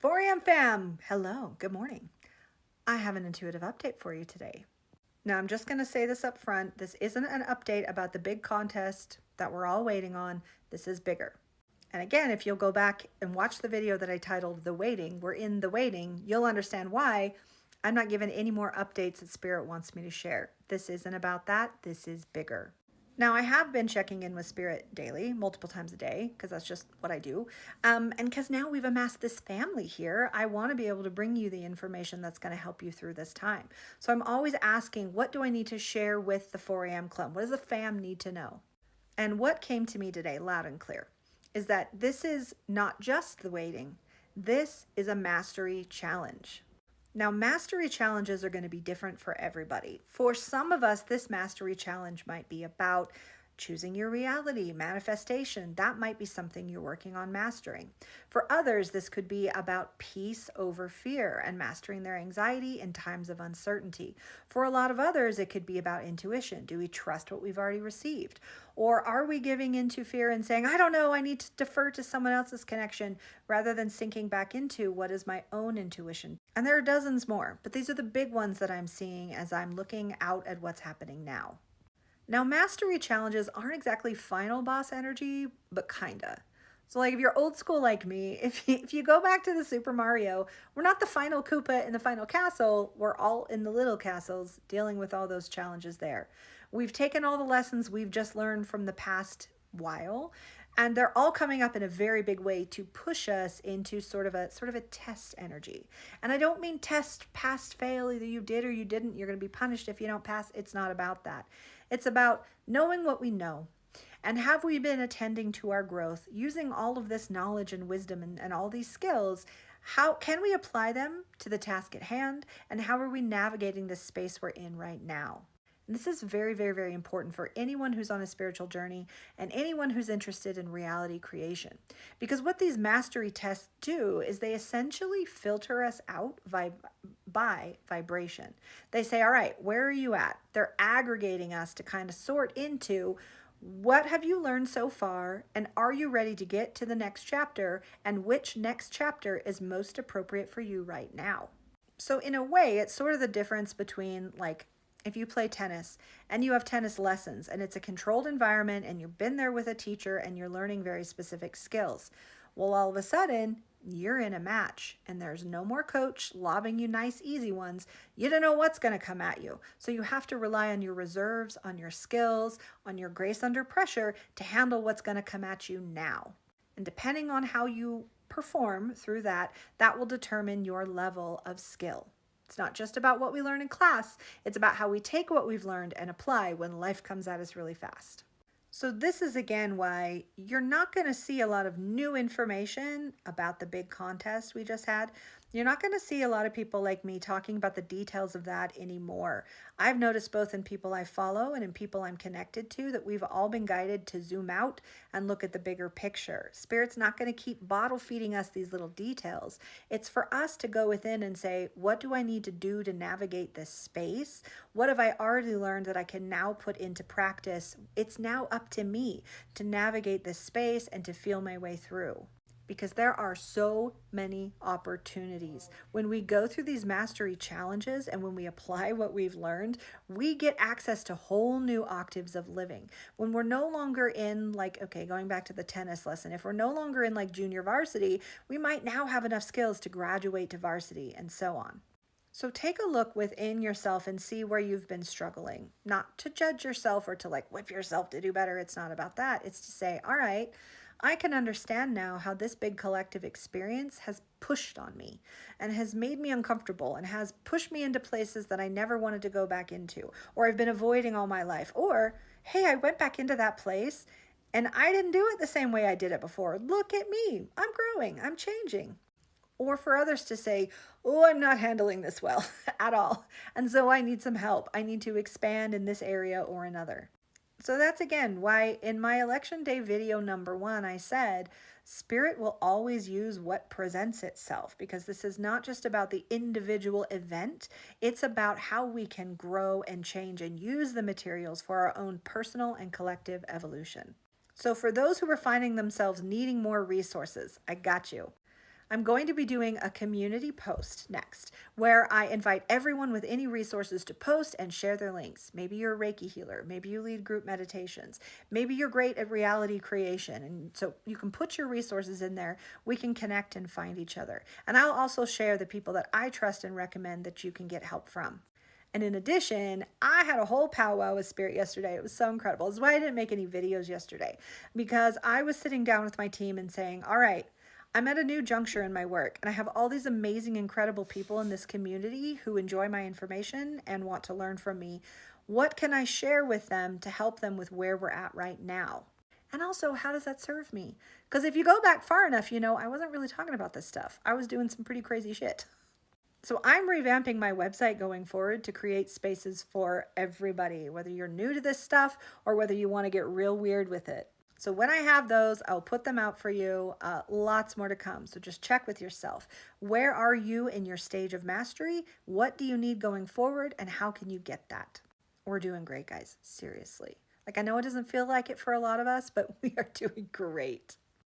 4am fam, hello, good morning. I have an intuitive update for you today. Now, I'm just going to say this up front. This isn't an update about the big contest that we're all waiting on. This is bigger. And again, if you'll go back and watch the video that I titled The Waiting, we're in the waiting, you'll understand why I'm not giving any more updates that Spirit wants me to share. This isn't about that. This is bigger. Now, I have been checking in with Spirit daily, multiple times a day, because that's just what I do. And because now we've amassed this family here, I want to be able to bring you the information that's going to help you through this time. So I'm always asking, what do I need to share with the 4am Club? What does the fam need to know? And what came to me today, loud and clear, is that this is not just the waiting. This is a mastery challenge. Now, mastery challenges are going to be different for everybody. For some of us, this mastery challenge might be about choosing your reality, manifestation. That might be something you're working on mastering. For others, this could be about peace over fear and mastering their anxiety in times of uncertainty. For a lot of others, it could be about intuition. Do we trust what we've already received? Or are we giving into fear and saying, I don't know, I need to defer to someone else's connection, rather than sinking back into what is my own intuition? And there are dozens more, but these are the big ones that I'm seeing as I'm looking out at what's happening now. Now, mastery challenges aren't exactly final boss energy, but kinda. So like if you're old school like me, if you go back to the Super Mario, we're not the final Koopa in the final castle, we're all in the little castles dealing with all those challenges there. We've taken all the lessons we've just learned from the past while, and they're all coming up in a very big way to push us into sort of a test energy. And I don't mean test, pass, fail, either you did or you didn't, you're going to be punished if you don't pass. It's not about that. It's about knowing what we know. And have we been attending to our growth, using all of this knowledge and wisdom and all these skills? How can we apply them to the task at hand? And how are we navigating this space we're in right now? And this is very, very, very important for anyone who's on a spiritual journey and anyone who's interested in reality creation. Because what these mastery tests do is they essentially filter us out by vibration. They say, all right, where are you at? They're aggregating us to kind of sort into what have you learned so far, and are you ready to get to the next chapter, and which next chapter is most appropriate for you right now? So in a way, it's sort of the difference between like if you play tennis and you have tennis lessons and it's a controlled environment and you've been there with a teacher and you're learning very specific skills. Well, all of a sudden, you're in a match and there's no more coach lobbing you nice, easy ones. You don't know what's going to come at you. So you have to rely on your reserves, on your skills, on your grace under pressure to handle what's going to come at you now. And depending on how you perform through that, that will determine your level of skill. It's not just about what we learn in class. It's about how we take what we've learned and apply when life comes at us really fast. So this is again why you're not going to see a lot of new information about the big contest we just had. You're not going to see a lot of people like me talking about the details of that anymore. I've noticed both in people I follow and in people I'm connected to that we've all been guided to zoom out and look at the bigger picture. Spirit's not going to keep bottle feeding us these little details. It's for us to go within and say, what do I need to do to navigate this space? What have I already learned that I can now put into practice? It's now up to me to navigate this space and to feel my way through. Because there are so many opportunities. When we go through these mastery challenges and when we apply what we've learned, we get access to whole new octaves of living. When we're no longer in like, okay, going back to the tennis lesson, if we're no longer in like junior varsity, we might now have enough skills to graduate to varsity and so on. So take a look within yourself and see where you've been struggling. Not to judge yourself or to like whip yourself to do better. It's not about that. It's to say, all right, I can understand now how this big collective experience has pushed on me and has made me uncomfortable and has pushed me into places that I never wanted to go back into, or I've been avoiding all my life. Or, hey, I went back into that place and I didn't do it the same way I did it before. Look at me. I'm growing. I'm changing. Or for others to say, oh, I'm not handling this well at all. And so I need some help. I need to expand in this area or another. So that's again why in my election day video number 1, I said, Spirit will always use what presents itself, because this is not just about the individual event. It's about how we can grow and change and use the materials for our own personal and collective evolution. So for those who are finding themselves needing more resources, I got you. I'm going to be doing a community post next where I invite everyone with any resources to post and share their links. Maybe you're a Reiki healer. Maybe you lead group meditations. Maybe you're great at reality creation. And so you can put your resources in there. We can connect and find each other. And I'll also share the people that I trust and recommend that you can get help from. And in addition, I had a whole powwow with Spirit yesterday. It was so incredible. That's why I didn't make any videos yesterday, because I was sitting down with my team and saying, all right, I'm at a new juncture in my work, and I have all these amazing, incredible people in this community who enjoy my information and want to learn from me. What can I share with them to help them with where we're at right now? And also, how does that serve me? Because if you go back far enough, I wasn't really talking about this stuff. I was doing some pretty crazy shit. So I'm revamping my website going forward to create spaces for everybody, whether you're new to this stuff or whether you want to get real weird with it. So when I have those, I'll put them out for you. Lots more to come. So just check with yourself. Where are you in your stage of mastery? What do you need going forward? And how can you get that? We're doing great, guys. Seriously. Like, I know it doesn't feel like it for a lot of us, but we are doing great.